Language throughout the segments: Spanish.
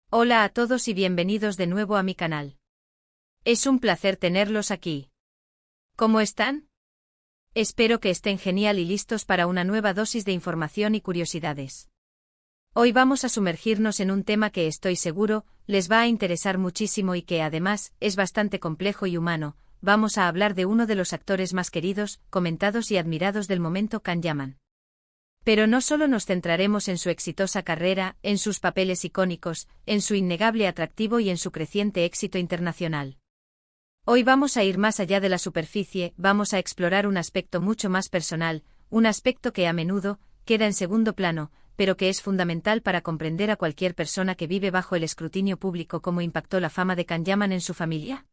Hola a todos y bienvenidos de nuevo a mi canal. Es un placer tenerlos aquí. ¿Cómo están? Espero que estén genial y listos para una nueva dosis de información y curiosidades. Hoy vamos a sumergirnos en un tema que estoy seguro les va a interesar muchísimo y que además es bastante complejo y humano. Vamos a hablar de uno de los actores más queridos, comentados y admirados del momento, Can Yaman. Pero no solo nos centraremos en su exitosa carrera, en sus papeles icónicos, en su innegable atractivo y en su creciente éxito internacional. Hoy vamos a ir más allá de la superficie, vamos a explorar un aspecto mucho más personal, un aspecto que a menudo queda en segundo plano, pero que es fundamental para comprender a cualquier persona que vive bajo el escrutinio público. ¿Cómo impactó la fama de Can Yaman en su familia?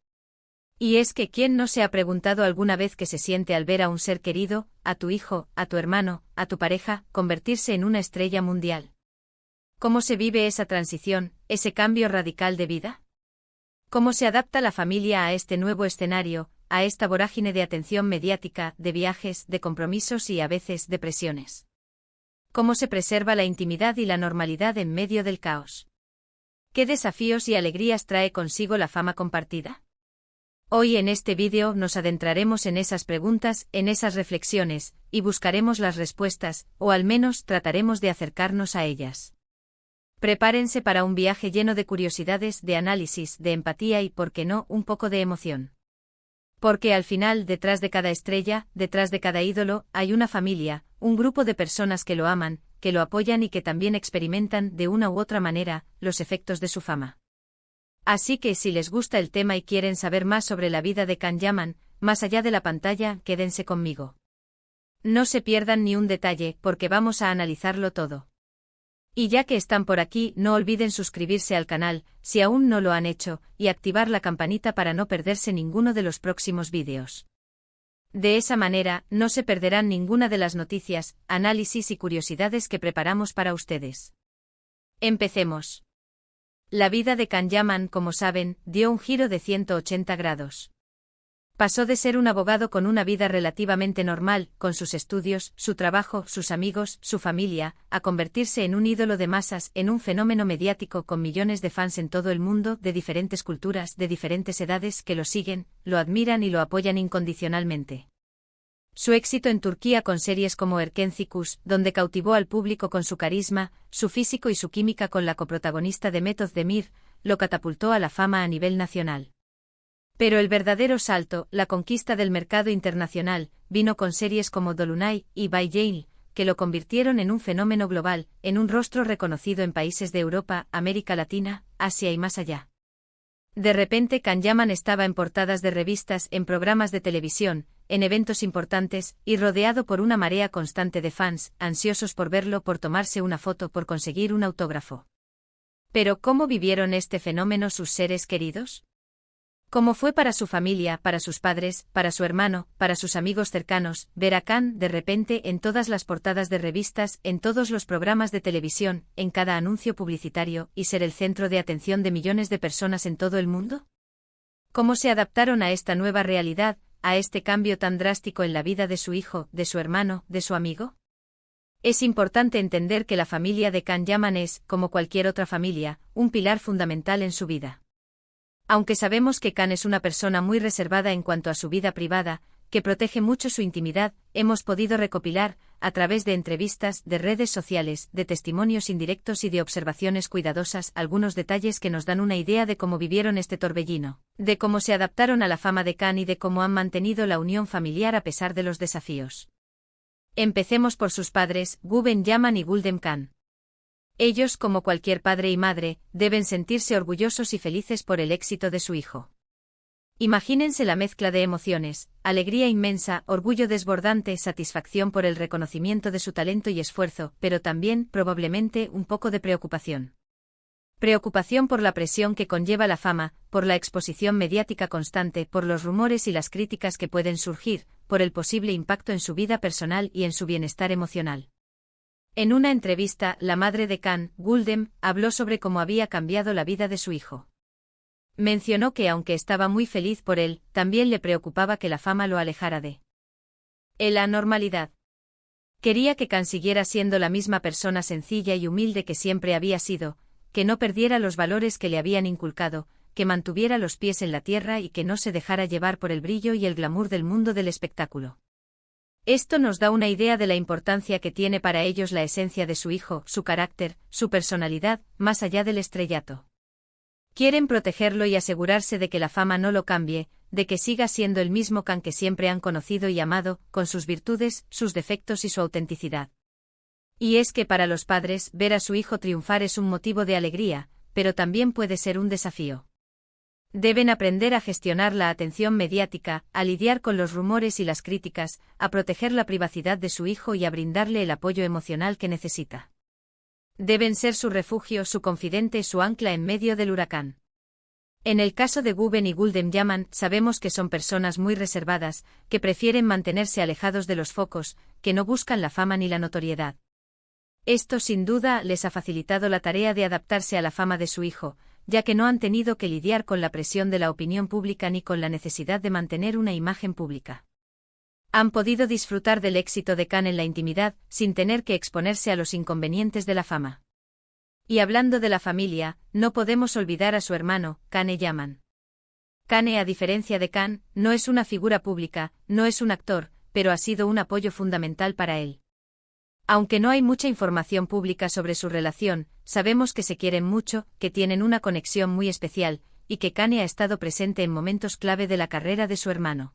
Y es que ¿quién no se ha preguntado alguna vez qué se siente al ver a un ser querido, a tu hijo, a tu hermano, a tu pareja, convertirse en una estrella mundial? ¿Cómo se vive esa transición, ese cambio radical de vida? ¿Cómo se adapta la familia a este nuevo escenario, a esta vorágine de atención mediática, de viajes, de compromisos y a veces de presiones? ¿Cómo se preserva la intimidad y la normalidad en medio del caos? ¿Qué desafíos y alegrías trae consigo la fama compartida? Hoy en este vídeo nos adentraremos en esas preguntas, en esas reflexiones, y buscaremos las respuestas, o al menos trataremos de acercarnos a ellas. Prepárense para un viaje lleno de curiosidades, de análisis, de empatía y, por qué no, un poco de emoción. Porque al final, detrás de cada estrella, detrás de cada ídolo, hay una familia, un grupo de personas que lo aman, que lo apoyan y que también experimentan, de una u otra manera, los efectos de su fama. Así que si les gusta el tema y quieren saber más sobre la vida de Can Yaman, más allá de la pantalla, quédense conmigo. No se pierdan ni un detalle, porque vamos a analizarlo todo. Y ya que están por aquí, no olviden suscribirse al canal, si aún no lo han hecho, y activar la campanita para no perderse ninguno de los próximos vídeos. De esa manera, no se perderán ninguna de las noticias, análisis y curiosidades que preparamos para ustedes. Empecemos. La vida de Can Yaman, como saben, dio un giro de 180 grados. Pasó de ser un abogado con una vida relativamente normal, con sus estudios, su trabajo, sus amigos, su familia, a convertirse en un ídolo de masas, en un fenómeno mediático con millones de fans en todo el mundo, de diferentes culturas, de diferentes edades, que lo siguen, lo admiran y lo apoyan incondicionalmente. Su éxito en Turquía con series como Erkencikus, donde cautivó al público con su carisma, su físico y su química con la coprotagonista de Method Demir, lo catapultó a la fama a nivel nacional. Pero el verdadero salto, la conquista del mercado internacional, vino con series como Dolunay y By Jail, que lo convirtieron en un fenómeno global, en un rostro reconocido en países de Europa, América Latina, Asia y más allá. De repente Can Yaman estaba en portadas de revistas, en programas de televisión, en eventos importantes, y rodeado por una marea constante de fans, ansiosos por verlo, por tomarse una foto, por conseguir un autógrafo. Pero ¿cómo vivieron este fenómeno sus seres queridos? ¿Cómo fue para su familia, para sus padres, para su hermano, para sus amigos cercanos, ver a Can de repente en todas las portadas de revistas, en todos los programas de televisión, en cada anuncio publicitario, y ser el centro de atención de millones de personas en todo el mundo? ¿Cómo se adaptaron a esta nueva realidad, a este cambio tan drástico en la vida de su hijo, de su hermano, de su amigo? Es importante entender que la familia de Can Yaman es, como cualquier otra familia, un pilar fundamental en su vida. Aunque sabemos que Can es una persona muy reservada en cuanto a su vida privada, que protege mucho su intimidad, hemos podido recopilar, a través de entrevistas, de redes sociales, de testimonios indirectos y de observaciones cuidadosas, algunos detalles que nos dan una idea de cómo vivieron este torbellino, de cómo se adaptaron a la fama de Can y de cómo han mantenido la unión familiar a pesar de los desafíos. Empecemos por sus padres, Guben Yaman y Guldem Can. Ellos, como cualquier padre y madre, deben sentirse orgullosos y felices por el éxito de su hijo. Imagínense la mezcla de emociones, alegría inmensa, orgullo desbordante, satisfacción por el reconocimiento de su talento y esfuerzo, pero también, probablemente, un poco de preocupación. Preocupación por la presión que conlleva la fama, por la exposición mediática constante, por los rumores y las críticas que pueden surgir, por el posible impacto en su vida personal y en su bienestar emocional. En una entrevista, la madre de Can, Guldem, habló sobre cómo había cambiado la vida de su hijo. Mencionó que aunque estaba muy feliz por él, también le preocupaba que la fama lo alejara de la normalidad. Quería que Can siguiera siendo la misma persona sencilla y humilde que siempre había sido, que no perdiera los valores que le habían inculcado, que mantuviera los pies en la tierra y que no se dejara llevar por el brillo y el glamour del mundo del espectáculo. Esto nos da una idea de la importancia que tiene para ellos la esencia de su hijo, su carácter, su personalidad, más allá del estrellato. Quieren protegerlo y asegurarse de que la fama no lo cambie, de que siga siendo el mismo Khan que siempre han conocido y amado, con sus virtudes, sus defectos y su autenticidad. Y es que para los padres, ver a su hijo triunfar es un motivo de alegría, pero también puede ser un desafío. Deben aprender a gestionar la atención mediática, a lidiar con los rumores y las críticas, a proteger la privacidad de su hijo y a brindarle el apoyo emocional que necesita. Deben ser su refugio, su confidente, su ancla en medio del huracán. En el caso de Guben y Gulden Yaman, sabemos que son personas muy reservadas, que prefieren mantenerse alejados de los focos, que no buscan la fama ni la notoriedad. Esto sin duda les ha facilitado la tarea de adaptarse a la fama de su hijo, ya que no han tenido que lidiar con la presión de la opinión pública ni con la necesidad de mantener una imagen pública. Han podido disfrutar del éxito de Khan en la intimidad, sin tener que exponerse a los inconvenientes de la fama. Y hablando de la familia, no podemos olvidar a su hermano, Kane Yaman. Kane, a diferencia de Khan, no es una figura pública, no es un actor, pero ha sido un apoyo fundamental para él. Aunque no hay mucha información pública sobre su relación, sabemos que se quieren mucho, que tienen una conexión muy especial, y que Kane ha estado presente en momentos clave de la carrera de su hermano.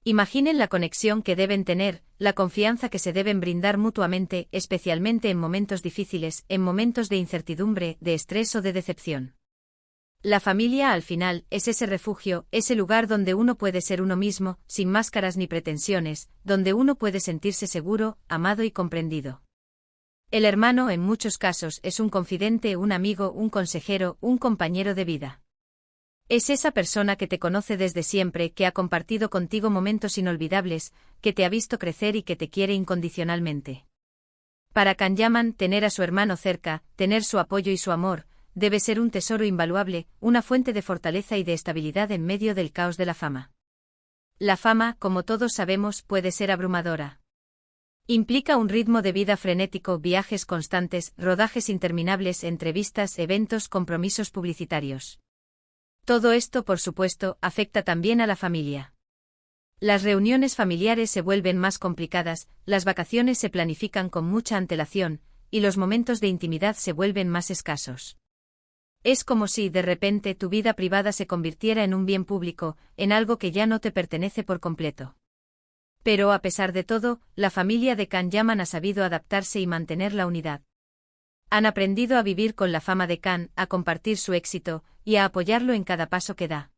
Imaginen la conexión que deben tener, la confianza que se deben brindar mutuamente, especialmente en momentos difíciles, en momentos de incertidumbre, de estrés o de decepción. La familia, al final, es ese refugio, ese lugar donde uno puede ser uno mismo, sin máscaras ni pretensiones, donde uno puede sentirse seguro, amado y comprendido. El hermano, en muchos casos, es un confidente, un amigo, un consejero, un compañero de vida. Es esa persona que te conoce desde siempre, que ha compartido contigo momentos inolvidables, que te ha visto crecer y que te quiere incondicionalmente. Para Khan Yaman, tener a su hermano cerca, tener su apoyo y su amor, debe ser un tesoro invaluable, una fuente de fortaleza y de estabilidad en medio del caos de la fama. La fama, como todos sabemos, puede ser abrumadora. Implica un ritmo de vida frenético, viajes constantes, rodajes interminables, entrevistas, eventos, compromisos publicitarios. Todo esto, por supuesto, afecta también a la familia. Las reuniones familiares se vuelven más complicadas, las vacaciones se planifican con mucha antelación, y los momentos de intimidad se vuelven más escasos. Es como si, de repente, tu vida privada se convirtiera en un bien público, en algo que ya no te pertenece por completo. Pero a pesar de todo, la familia de Khan Yaman ha sabido adaptarse y mantener la unidad. Han aprendido a vivir con la fama de Khan, a compartir su éxito, y a apoyarlo en cada paso que da.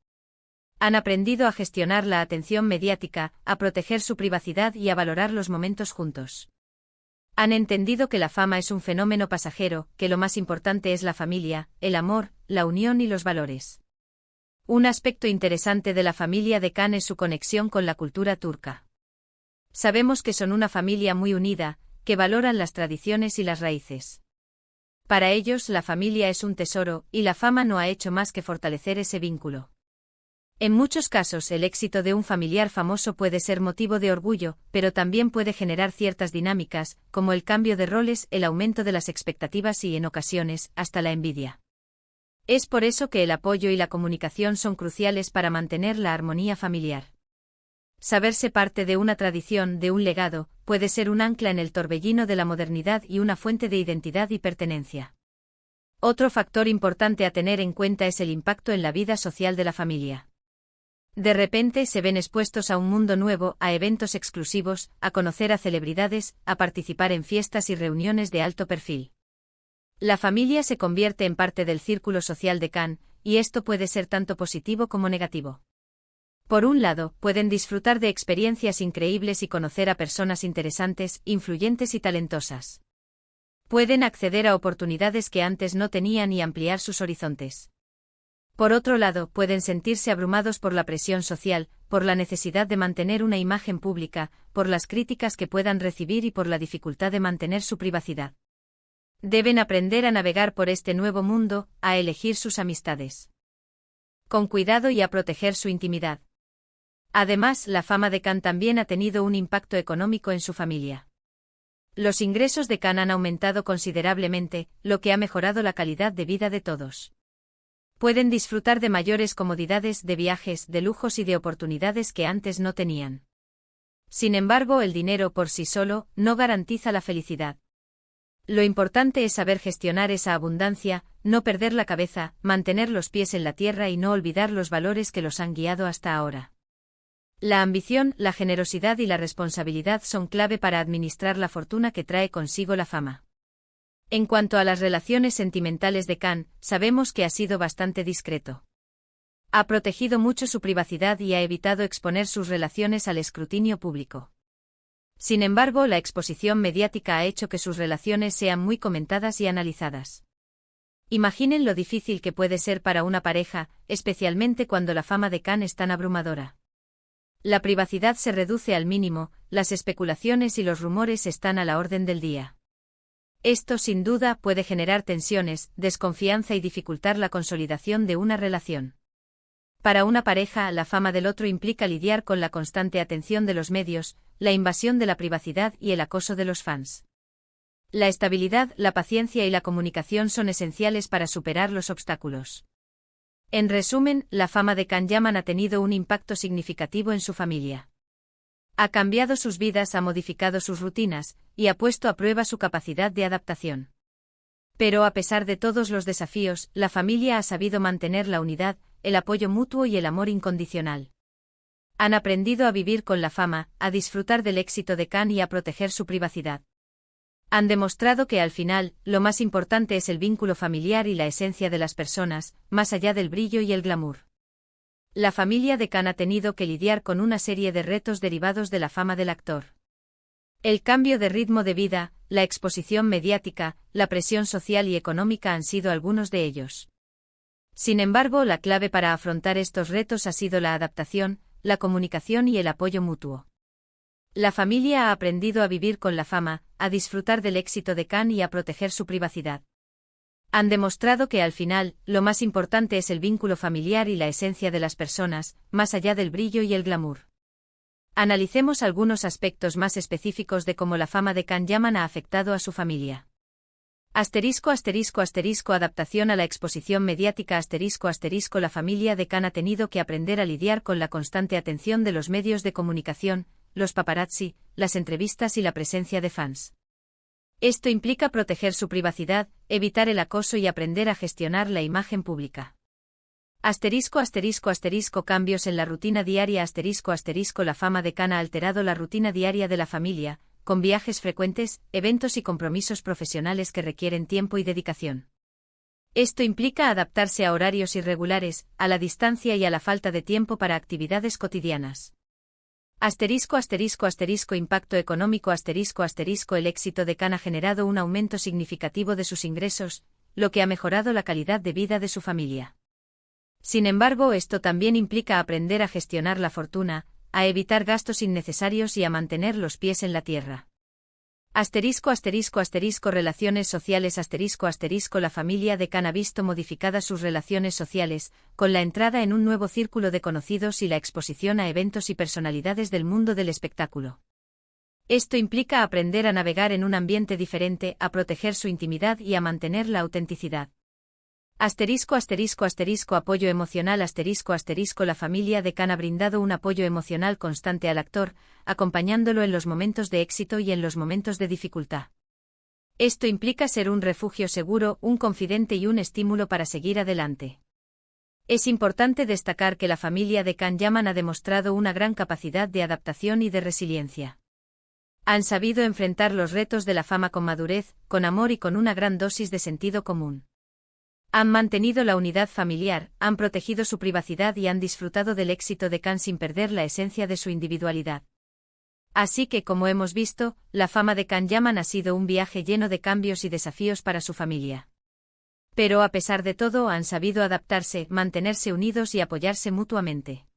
Han aprendido a gestionar la atención mediática, a proteger su privacidad y a valorar los momentos juntos. Han entendido que la fama es un fenómeno pasajero, que lo más importante es la familia, el amor, la unión y los valores. Un aspecto interesante de la familia de Khan es su conexión con la cultura turca. Sabemos que son una familia muy unida, que valoran las tradiciones y las raíces. Para ellos la familia es un tesoro, y la fama no ha hecho más que fortalecer ese vínculo. En muchos casos el éxito de un familiar famoso puede ser motivo de orgullo, pero también puede generar ciertas dinámicas, como el cambio de roles, el aumento de las expectativas y, en ocasiones, hasta la envidia. Es por eso que el apoyo y la comunicación son cruciales para mantener la armonía familiar. Saberse parte de una tradición, de un legado, puede ser un ancla en el torbellino de la modernidad y una fuente de identidad y pertenencia. Otro factor importante a tener en cuenta es el impacto en la vida social de la familia. De repente se ven expuestos a un mundo nuevo, a eventos exclusivos, a conocer a celebridades, a participar en fiestas y reuniones de alto perfil. La familia se convierte en parte del círculo social de Khan, y esto puede ser tanto positivo como negativo. Por un lado, pueden disfrutar de experiencias increíbles y conocer a personas interesantes, influyentes y talentosas. Pueden acceder a oportunidades que antes no tenían y ampliar sus horizontes. Por otro lado, pueden sentirse abrumados por la presión social, por la necesidad de mantener una imagen pública, por las críticas que puedan recibir y por la dificultad de mantener su privacidad. Deben aprender a navegar por este nuevo mundo, a elegir sus amistades con cuidado y a proteger su intimidad. Además, la fama de Khan también ha tenido un impacto económico en su familia. Los ingresos de Khan han aumentado considerablemente, lo que ha mejorado la calidad de vida de todos. Pueden disfrutar de mayores comodidades, de viajes, de lujos y de oportunidades que antes no tenían. Sin embargo, el dinero por sí solo no garantiza la felicidad. Lo importante es saber gestionar esa abundancia, no perder la cabeza, mantener los pies en la tierra y no olvidar los valores que los han guiado hasta ahora. La ambición, la generosidad y la responsabilidad son clave para administrar la fortuna que trae consigo la fama. En cuanto a las relaciones sentimentales de Khan, sabemos que ha sido bastante discreto. Ha protegido mucho su privacidad y ha evitado exponer sus relaciones al escrutinio público. Sin embargo, la exposición mediática ha hecho que sus relaciones sean muy comentadas y analizadas. Imaginen lo difícil que puede ser para una pareja, especialmente cuando la fama de Khan es tan abrumadora. La privacidad se reduce al mínimo, las especulaciones y los rumores están a la orden del día. Esto sin duda puede generar tensiones, desconfianza y dificultar la consolidación de una relación. Para una pareja, la fama del otro implica lidiar con la constante atención de los medios, la invasión de la privacidad y el acoso de los fans. La estabilidad, la paciencia y la comunicación son esenciales para superar los obstáculos. En resumen, la fama de Khan Yaman ha tenido un impacto significativo en su familia. Ha cambiado sus vidas, ha modificado sus rutinas, y ha puesto a prueba su capacidad de adaptación. Pero a pesar de todos los desafíos, la familia ha sabido mantener la unidad, el apoyo mutuo y el amor incondicional. Han aprendido a vivir con la fama, a disfrutar del éxito de Khan y a proteger su privacidad. Han demostrado que al final, lo más importante es el vínculo familiar y la esencia de las personas, más allá del brillo y el glamour. La familia de Khan ha tenido que lidiar con una serie de retos derivados de la fama del actor. El cambio de ritmo de vida, la exposición mediática, la presión social y económica han sido algunos de ellos. Sin embargo, la clave para afrontar estos retos ha sido la adaptación, la comunicación y el apoyo mutuo. La familia ha aprendido a vivir con la fama, a disfrutar del éxito de Khan y a proteger su privacidad. Han demostrado que al final, lo más importante es el vínculo familiar y la esencia de las personas, más allá del brillo y el glamour. Analicemos algunos aspectos más específicos de cómo la fama de Khan Yaman ha afectado a su familia. Adaptación a la exposición mediática La familia de Khan ha tenido que aprender a lidiar con la constante atención de los medios de comunicación, los paparazzi, las entrevistas y la presencia de fans. Esto implica proteger su privacidad, evitar el acoso y aprender a gestionar la imagen pública. Cambios en la rutina diaria La fama de Khan ha alterado la rutina diaria de la familia, con viajes frecuentes, eventos y compromisos profesionales que requieren tiempo y dedicación. Esto implica adaptarse a horarios irregulares, a la distancia y a la falta de tiempo para actividades cotidianas. Impacto económico El éxito de Khan ha generado un aumento significativo de sus ingresos, lo que ha mejorado la calidad de vida de su familia. Sin embargo, esto también implica aprender a gestionar la fortuna, a evitar gastos innecesarios y a mantener los pies en la tierra. Relaciones sociales La familia de Khan ha visto modificadas sus relaciones sociales, con la entrada en un nuevo círculo de conocidos y la exposición a eventos y personalidades del mundo del espectáculo. Esto implica aprender a navegar en un ambiente diferente, a proteger su intimidad y a mantener la autenticidad. Apoyo emocional La familia de Khan ha brindado un apoyo emocional constante al actor, acompañándolo en los momentos de éxito y en los momentos de dificultad. Esto implica ser un refugio seguro, un confidente y un estímulo para seguir adelante. Es importante destacar que la familia de Khan Yaman ha demostrado una gran capacidad de adaptación y de resiliencia. Han sabido enfrentar los retos de la fama con madurez, con amor y con una gran dosis de sentido común. Han mantenido la unidad familiar, han protegido su privacidad y han disfrutado del éxito de Khan sin perder la esencia de su individualidad. Así que, como hemos visto, la fama de Khan Yaman ha sido un viaje lleno de cambios y desafíos para su familia. Pero a pesar de todo han sabido adaptarse, mantenerse unidos y apoyarse mutuamente.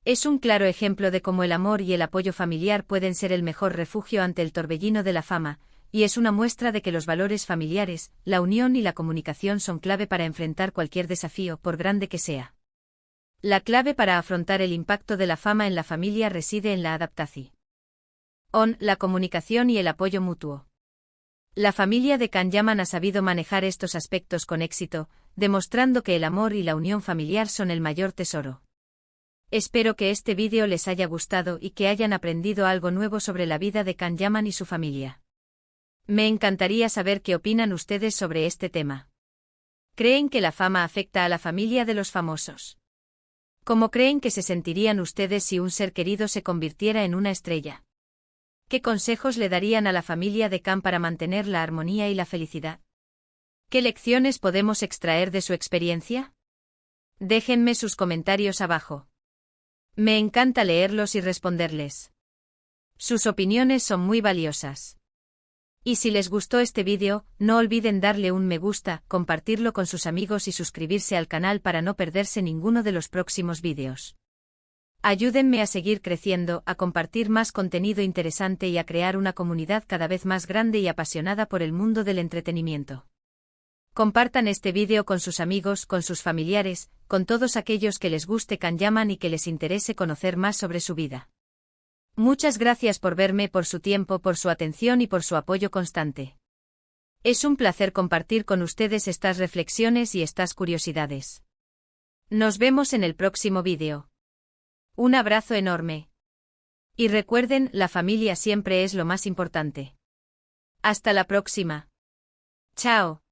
Es un claro ejemplo de cómo el amor y el apoyo familiar pueden ser el mejor refugio ante el torbellino de la fama, y es una muestra de que los valores familiares, la unión y la comunicación son clave para enfrentar cualquier desafío, por grande que sea. La clave para afrontar el impacto de la fama en la familia reside en la adaptación. La comunicación y el apoyo mutuo. La familia de Kanyaman ha sabido manejar estos aspectos con éxito, demostrando que el amor y la unión familiar son el mayor tesoro. Espero que este vídeo les haya gustado y que hayan aprendido algo nuevo sobre la vida de Kanyaman y su familia. Me encantaría saber qué opinan ustedes sobre este tema. ¿Creen que la fama afecta a la familia de los famosos? ¿Cómo creen que se sentirían ustedes si un ser querido se convirtiera en una estrella? ¿Qué consejos le darían a la familia de Khan para mantener la armonía y la felicidad? ¿Qué lecciones podemos extraer de su experiencia? Déjenme sus comentarios abajo. Me encanta leerlos y responderles. Sus opiniones son muy valiosas. Y si les gustó este vídeo, no olviden darle un me gusta, compartirlo con sus amigos y suscribirse al canal para no perderse ninguno de los próximos vídeos. Ayúdenme a seguir creciendo, a compartir más contenido interesante y a crear una comunidad cada vez más grande y apasionada por el mundo del entretenimiento. Compartan este vídeo con sus amigos, con sus familiares, con todos aquellos que les guste Kanyaman y que les interese conocer más sobre su vida. Muchas gracias por verme, por su tiempo, por su atención y por su apoyo constante. Es un placer compartir con ustedes estas reflexiones y estas curiosidades. Nos vemos en el próximo vídeo. Un abrazo enorme. Y recuerden, la familia siempre es lo más importante. Hasta la próxima. Chao.